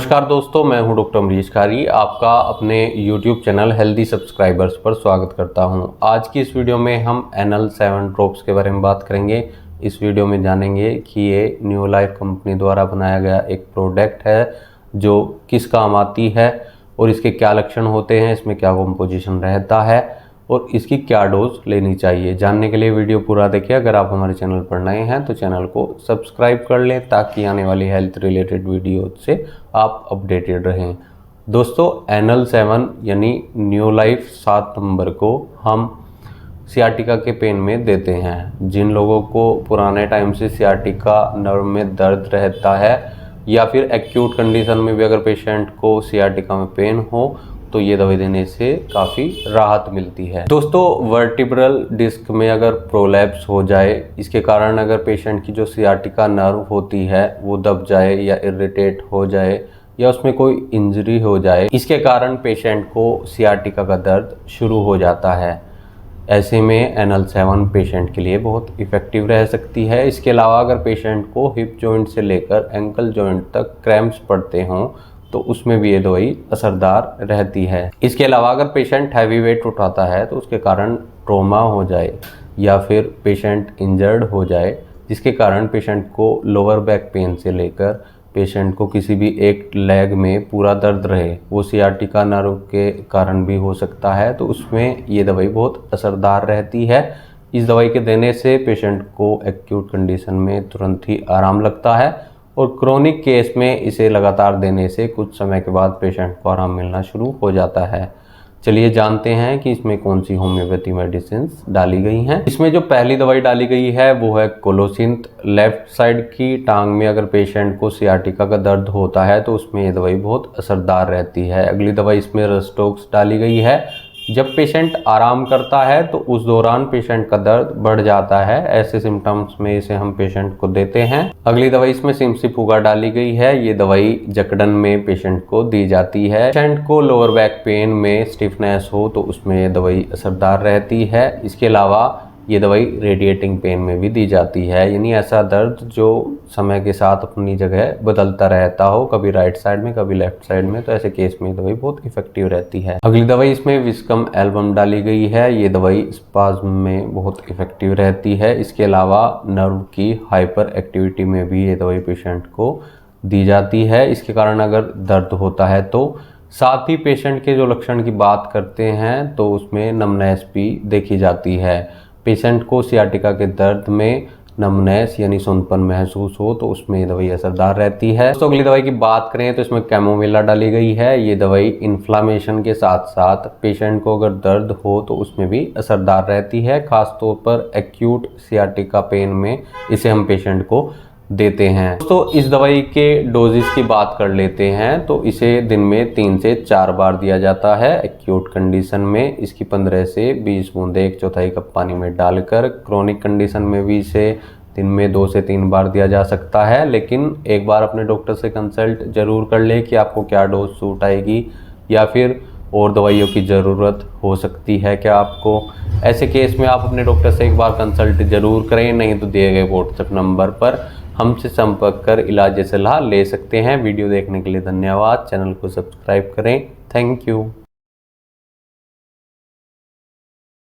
नमस्कार दोस्तों, मैं हूं डॉक्टर अमरीश कारी। आपका अपने YouTube चैनल हेल्दी सब्सक्राइबर्स पर स्वागत करता हूं। आज की इस वीडियो में हम एनल 7 ड्रॉप्स के बारे में बात करेंगे। इस वीडियो में जानेंगे कि ये न्यू लाइफ कंपनी द्वारा बनाया गया एक प्रोडक्ट है जो किस काम आती है और इसके क्या लक्षण होते हैं, इसमें क्या कंपोजिशन रहता है और इसकी क्या डोज लेनी चाहिए। जानने के लिए वीडियो पूरा देखिए। अगर आप हमारे चैनल पर नए हैं तो चैनल को सब्सक्राइब कर लें ताकि आने वाली हेल्थ रिलेटेड वीडियो से आप अपडेटेड रहें। दोस्तों, एनल 7 यानी न्यू लाइफ 7 नंबर को हम सियाटिका के पेन में देते हैं। जिन लोगों को पुराने टाइम से सियाटिका नर्व में दर्द रहता है या फिर एक्यूट कंडीशन में भी अगर पेशेंट को सियाटिका में पेन हो तो ये दवाई देने से काफ़ी राहत मिलती है। दोस्तों, वर्टिब्रल डिस्क में अगर प्रोलैप्स हो जाए, इसके कारण अगर पेशेंट की जो सियाटिका नर्व होती है वो दब जाए या इरिटेट हो जाए या उसमें कोई इंजरी हो जाए, इसके कारण पेशेंट को सियाटिका का दर्द शुरू हो जाता है। ऐसे में एनल 7 पेशेंट के लिए बहुत इफ़ेक्टिव रह सकती है। इसके अलावा अगर पेशेंट को हिप जॉइंट से लेकर एंकल जॉइंट तक क्रैम्प्स पड़ते हों तो उसमें भी ये दवाई असरदार रहती है। इसके अलावा अगर पेशेंट हैवी वेट उठाता है तो उसके कारण ट्रॉमा हो जाए या फिर पेशेंट इंजर्ड हो जाए, जिसके कारण पेशेंट को लोअर बैक पेन से लेकर पेशेंट को किसी भी एक लेग में पूरा दर्द रहे, वो सियाटिका नर्व के कारण भी हो सकता है, तो उसमें ये दवाई बहुत असरदार रहती है। इस दवाई के देने से पेशेंट को एक्यूट कंडीशन में तुरंत ही आराम लगता है और क्रोनिक केस में इसे लगातार देने से कुछ समय के बाद पेशेंट को आराम मिलना शुरू हो जाता है। चलिए जानते हैं कि इसमें कौन सी होम्योपैथी मेडिसिन डाली गई हैं। इसमें जो पहली दवाई डाली गई है वो है कोलोसिंथ। लेफ्ट साइड की टांग में अगर पेशेंट को सियाटिका का दर्द होता है तो उसमें ये दवाई बहुत असरदार रहती है। अगली दवाई इसमें रस्टोक्स डाली गई है। जब पेशेंट आराम करता है तो उस दौरान पेशेंट का दर्द बढ़ जाता है, ऐसे सिम्टम्स में इसे हम पेशेंट को देते हैं। अगली दवाई इसमें सिम्सिफुगा डाली गई है। ये दवाई जकड़न में पेशेंट को दी जाती है। पेशेंट को लोअर बैक पेन में स्टिफनेस हो तो उसमें ये दवाई असरदार रहती है। इसके अलावा ये दवाई रेडिएटिंग पेन में भी दी जाती है, यानी ऐसा दर्द जो समय के साथ अपनी जगह बदलता रहता हो, कभी राइट साइड में कभी लेफ्ट साइड में, तो ऐसे केस में दवाई बहुत इफेक्टिव रहती है। अगली दवाई इसमें विस्कम एल्बम डाली गई है। ये दवाई स्पाज्म में बहुत इफेक्टिव रहती है। इसके अलावा नर्व की हाइपर एक्टिविटी में भी ये दवाई पेशेंट को दी जाती है। इसके कारण अगर दर्द होता है तो साथ ही पेशेंट के जो लक्षण की बात करते हैं तो उसमें नमनेस भी देखी जाती है। पेशेंट को सियाटिका के दर्द में नमनेस यानी सूंदपन महसूस हो तो उसमें ये दवाई असरदार रहती है। तो अगली दवाई की बात करें तो इसमें कैमोमिला डाली गई है। ये दवाई इन्फ्लामेशन के साथ साथ पेशेंट को अगर दर्द हो तो उसमें भी असरदार रहती है। खासतौर पर एक्यूट सियाटिका पेन में इसे हम पेशेंट को देते हैं। तो इस दवाई के डोजेस की बात कर लेते हैं तो इसे दिन में 3 से 4 बार दिया जाता है। एक्यूट कंडीशन में इसकी 15 से 20 बूंदें 1/4 कप पानी में डालकर, क्रोनिक कंडीशन में भी इसे दिन में 2 से 3 बार दिया जा सकता है। लेकिन एक बार अपने डॉक्टर से कंसल्ट जरूर कर ले कि आपको क्या डोज सूट आएगी या फिर और दवाइयों की ज़रूरत हो सकती है क्या आपको। ऐसे केस में आप अपने डॉक्टर से एक बार कंसल्ट जरूर करें, नहीं तो दिए गए व्हाट्सएप नंबर पर हमसे संपर्क कर इलाज सलाह ले सकते हैं। वीडियो देखने के लिए धन्यवाद। चैनल को सब्सक्राइब करें। Thank you.